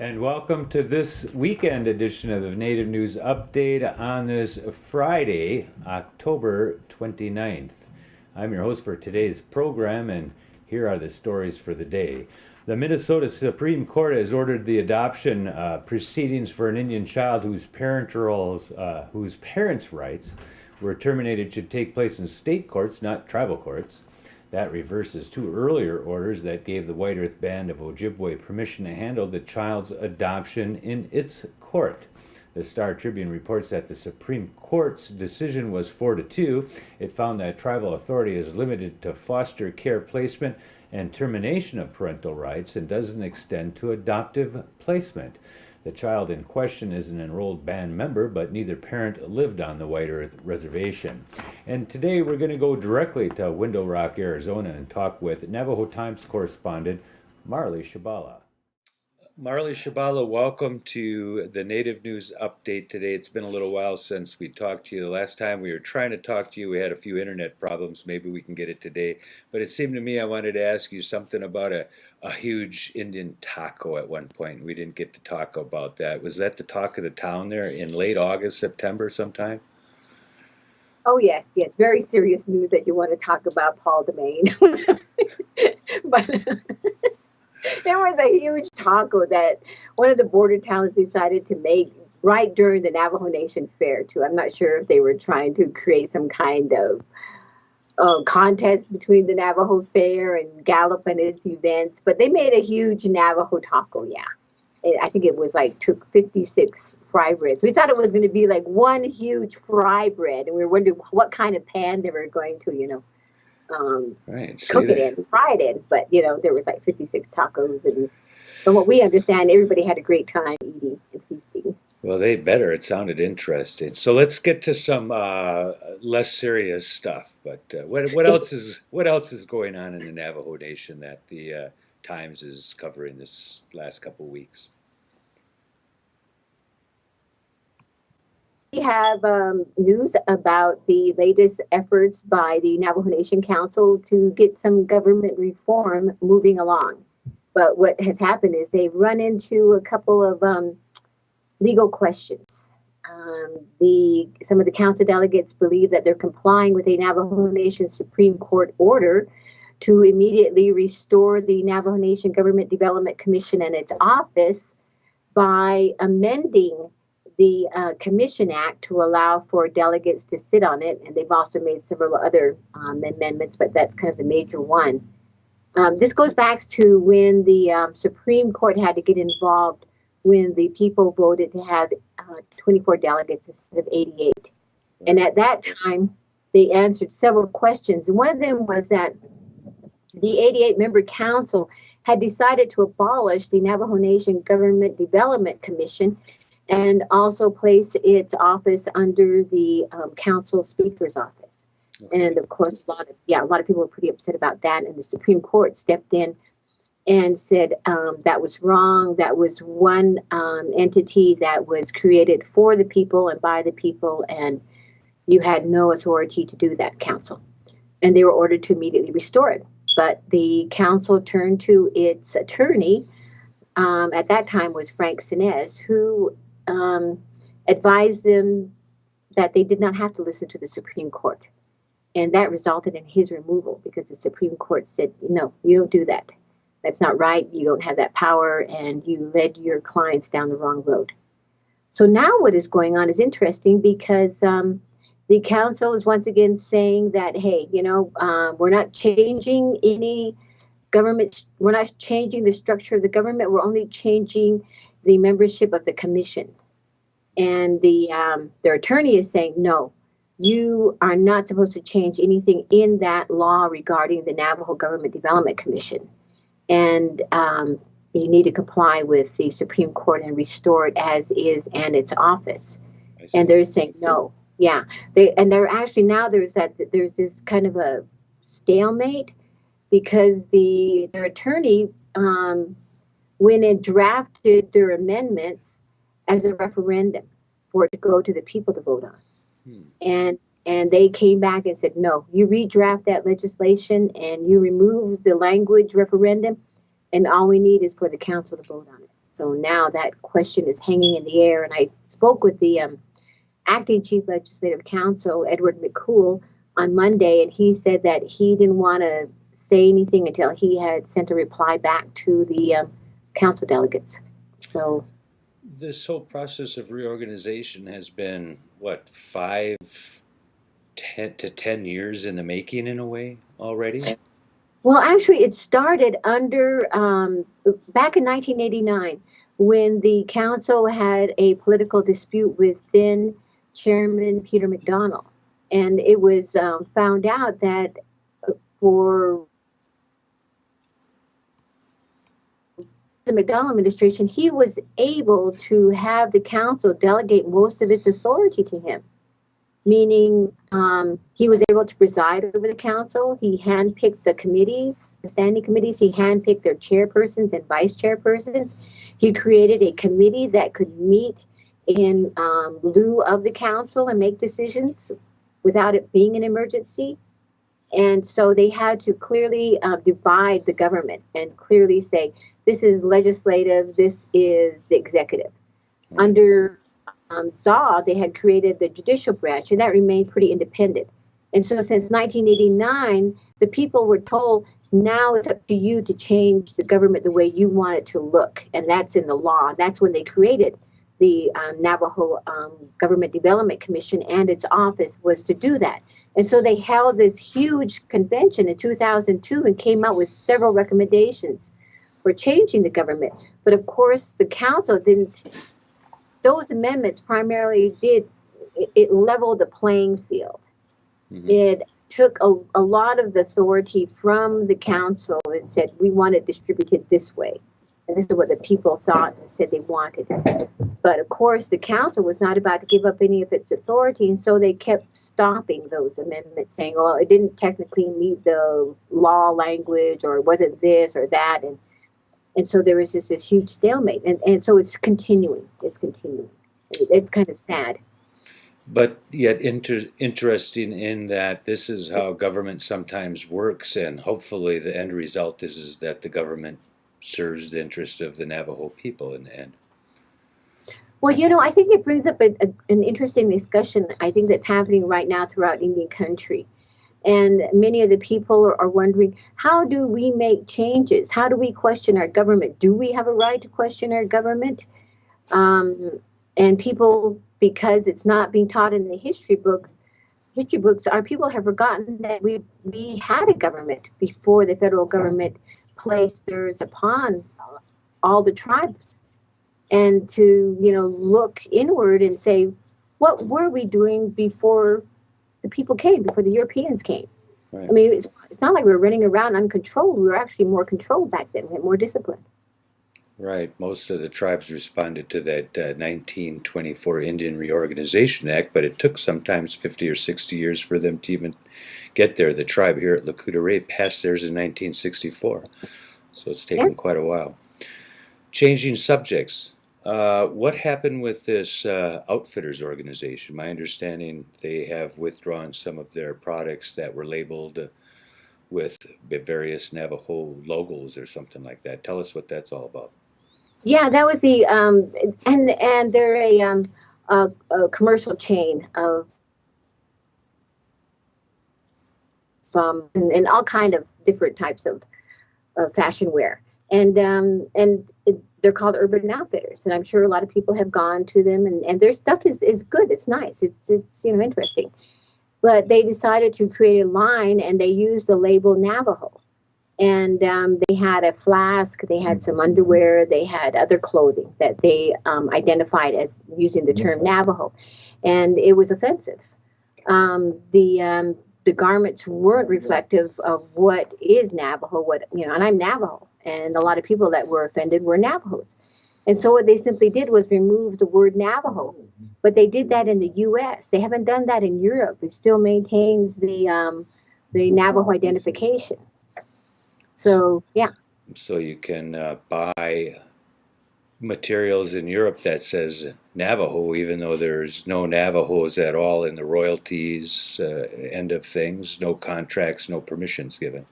And welcome to this weekend edition of the Native News Update on this Friday, October 29th. I'm your host for today's program, and here are the stories for the day. The Minnesota Supreme Court has ordered the adoption proceedings for an Indian child whose parents' rights were terminated should take place in state courts, not tribal courts. That reverses two earlier orders that gave the White Earth Band of Ojibwe permission to handle the child's adoption in its court. The Star Tribune reports that the Supreme Court's decision was 4-2. It found that tribal authority is limited to foster care placement and termination of parental rights and doesn't extend to adoptive placement. The child in question is an enrolled band member, but neither parent lived on the White Earth Reservation. And today we're going to go directly to Window Rock, Arizona, and talk with Navajo Times correspondent Marley Shebala. Marley Shebala, welcome to the Native News Update today. It's been a little while since we talked to you. The last time we were trying to talk to you, we had a few internet problems. Maybe we can get it today. But it seemed to me I wanted to ask you something about a huge Indian taco at one point. We didn't get to talk about that. Was that the talk of the town there in late August, September sometime? Oh, yes. Very serious news that you want to talk about, Paul DeMain. But there was a huge taco that one of the border towns decided to make right during the Navajo Nation fair, too. I'm not sure if they were trying to create some kind of contest between the Navajo Fair and Gallup and its events, but they made a huge Navajo taco, yeah. I think it was took 56 fry breads. We thought it was going to be like one huge fry bread, and we were wondering what kind of pan they were going to, cook it in, fry it in. But, there was 56 tacos, and from what we understand, everybody had a great time eating and feasting. Well, they better. It sounded interesting. So let's get to some less serious stuff. But what else is going on in the Navajo Nation that the Times is covering this last couple of weeks? We have news about the latest efforts by the Navajo Nation Council to get some government reform moving along. But what has happened is they've run into a couple of legal questions. Some of the council delegates believe that they're complying with a Navajo Nation Supreme Court order to immediately restore the Navajo Nation Government Development Commission and its office by amending the Commission Act to allow for delegates to sit on it. And they've also made several other amendments, but that's kind of the major one. This goes back to when the Supreme Court had to get involved when the people voted to have 24 delegates instead of 88. And at that time, they answered several questions. And one of them was that the 88-member council had decided to abolish the Navajo Nation Government Development Commission and also place its office under the council speaker's office. Okay. And of course, a lot of people were pretty upset about that. And the Supreme Court stepped in and said that was wrong. That was one entity that was created for the people and by the people, and you had no authority to do that, council. And they were ordered to immediately restore it. But the council turned to its attorney, at that time was Frank Sinez, who advised them that they did not have to listen to the Supreme Court. And that resulted in his removal because the Supreme Court said, no, you don't do that. That's not right. You don't have that power, and you led your clients down the wrong road. So now what is going on is interesting because the council is once again saying that, hey, we're not changing any government. We're not changing the structure of the government. We're only changing the membership of the commission. And their attorney is saying, no, you are not supposed to change anything in that law regarding the Navajo Government Development Commission. And you need to comply with the Supreme Court and restore it as is and its office. And they're saying no. Yeah. They're actually now there's this kind of a stalemate because their attorney went and drafted their amendments as a referendum for it to go to the people to vote on. And they came back and said, no, you redraft that legislation and you remove the language referendum, and all we need is for the council to vote on it. So now that question is hanging in the air. And I spoke with the acting chief legislative counsel, Edward McCool, on Monday, and he said that he didn't want to say anything until he had sent a reply back to the council delegates. So This whole process of reorganization has been, what, 10 years in the making in a way already? well, actually, it started under back in 1989 when the council had a political dispute with then Chairman Peter McDonald. And it was found out that for the McDonald administration, he was able to have the council delegate most of its authority to him, meaning he was able to preside over the council. He handpicked the committees, the standing committees. He handpicked their chairpersons and vice chairpersons. He created a committee that could meet in lieu of the council and make decisions without it being an emergency. And so they had to clearly divide the government and clearly say, this is legislative, this is the executive. Under ZAW, they had created the judicial branch, and that remained pretty independent. And so since 1989, the people were told, now it's up to you to change the government the way you want it to look. And that's in the law. That's when they created the Navajo Government Development Commission, and its office was to do that. And so they held this huge convention in 2002 and came out with several recommendations for changing the government. But of course, the council didn't. Those amendments primarily it leveled the playing field. Mm-hmm. It took a lot of the authority from the council and said, we want it distributed this way. And this is what the people thought and said they wanted. But of course, the council was not about to give up any of its authority. And so they kept stopping those amendments, saying, well, it didn't technically meet the law language, or it wasn't this or that. And so there was just this huge stalemate. And so it's continuing. It's continuing. It's kind of sad. But yet interesting in that this is how government sometimes works. And hopefully the end result is that the government serves the interest of the Navajo people in the end. Well, I think it brings up an interesting discussion, I think, that's happening right now throughout Indian country. And many of the people are wondering, how do we make changes? How do we question our government? Do we have a right to question our government? And people, because it's not being taught in the history books, our people have forgotten that we had a government before the federal government placed theirs upon all the tribes. And to, look inward and say, what were we doing before the people came, before the Europeans came? Right. I mean, it's not like we were running around uncontrolled. We were actually more controlled back then. We had more discipline. Right. Most of the tribes responded to that 1924 Indian Reorganization Act, but it took sometimes 50 or 60 years for them to even get there. The tribe here at Lakota passed theirs in 1964, so it's taken quite a while. Changing subjects. What happened with this outfitters organization? My understanding, they have withdrawn some of their products that were labeled with various Navajo logos or something like that. Tell us what that's all about. Yeah, that was the and they're a commercial chain of and all kind of different types of fashion wear, and they're called Urban Outfitters, and I'm sure a lot of people have gone to them, and their stuff is good. It's nice. It's interesting. But they decided to create a line, and they used the label Navajo. And they had a flask, they had some underwear, they had other clothing that they identified as using the term Navajo. And it was offensive. The garments weren't reflective of what is Navajo, and I'm Navajo. And a lot of people that were offended were Navajos. And so what they simply did was remove the word Navajo. But they did that in the U.S. They haven't done that in Europe. It still maintains the Navajo identification. So, yeah. So you can buy materials in Europe that says Navajo, even though there's no Navajos at all in the royalties end of things, no contracts, no permissions given.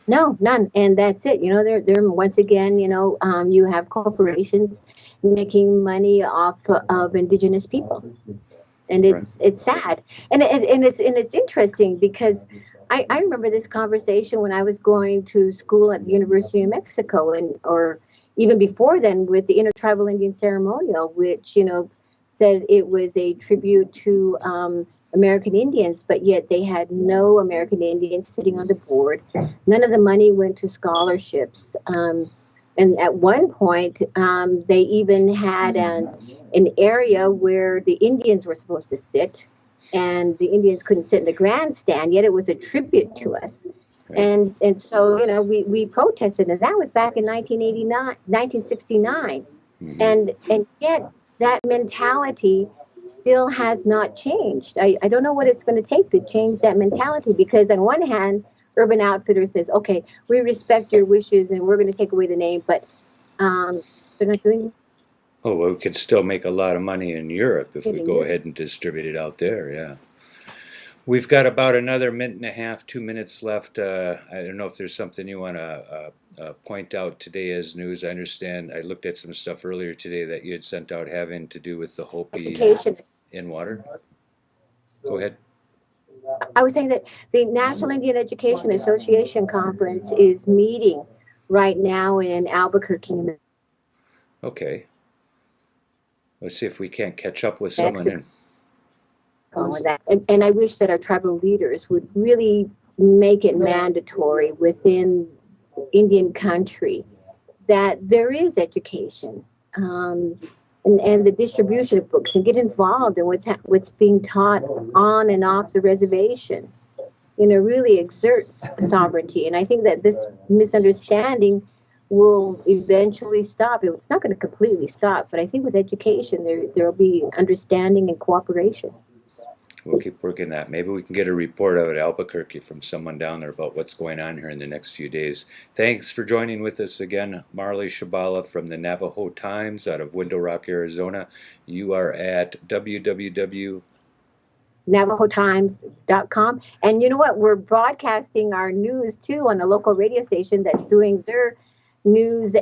No, none. And that's it. They're once again, you have corporations making money off of indigenous people. And Right. it's sad. And it's interesting because I remember this conversation when I was going to school at the University of Mexico, and or even before then, with the Intertribal Indian Ceremonial, which said it was a tribute to American Indians, but yet they had no American Indians sitting on the board. None of the money went to scholarships. And at one point, they even had an area where the Indians were supposed to sit, and the Indians couldn't sit in the grandstand, yet it was a tribute to us. Right. And so, we protested, and that was back in 1989, 1969. And yet that mentality still has not changed. I don't know what it's going to take to change that mentality, because on one hand, Urban Outfitters says, okay, we respect your wishes and we're going to take away the name, but they're not doing. Oh, well, we could still make a lot of money in Europe if we In go Europe. ahead and distribute it out there, yeah. We've got about another minute and a half, 2 minutes left. I don't know if there's something you want to point out today as news. I understand, I looked at some stuff earlier today that you had sent out having to do with the Hopi Education. in water. Go ahead. I was saying that the National Indian Education Association conference is meeting right now in Albuquerque, New Okay. Let's see if we can't catch up with someone Mexico. in. And and I wish that our tribal leaders would really make it mandatory within Indian country that there is education, and the distribution of books, and get involved in what's being taught on and off the reservation. Really exerts sovereignty. And I think that this misunderstanding will eventually stop. It's not going to completely stop, but I think with education there will be understanding and cooperation. We'll keep working that. Maybe we can get a report out of Albuquerque from someone down there about what's going on here in the next few days. Thanks for joining with us again, Marley Shebala from the Navajo Times out of Window Rock, Arizona. You are at www. NavajoTimes.com. And you know what? We're broadcasting our news too on a local radio station that's doing their news.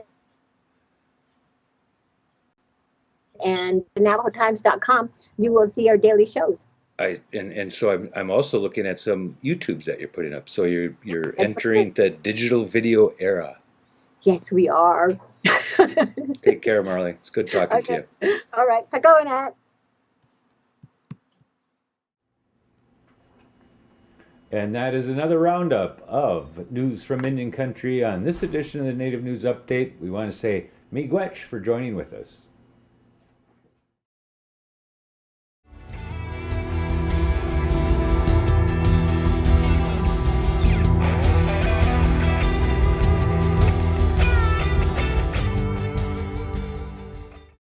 And NavajoTimes.com, you will see our daily shows. So I'm also looking at some YouTubes that you're putting up. So you're That's entering the digital video era. Yes, we are. Take care, Marley. It's good talking to you. All right. Going at. And that is another roundup of news from Indian Country on this edition of the Native News Update. We want to say miigwech for joining with us.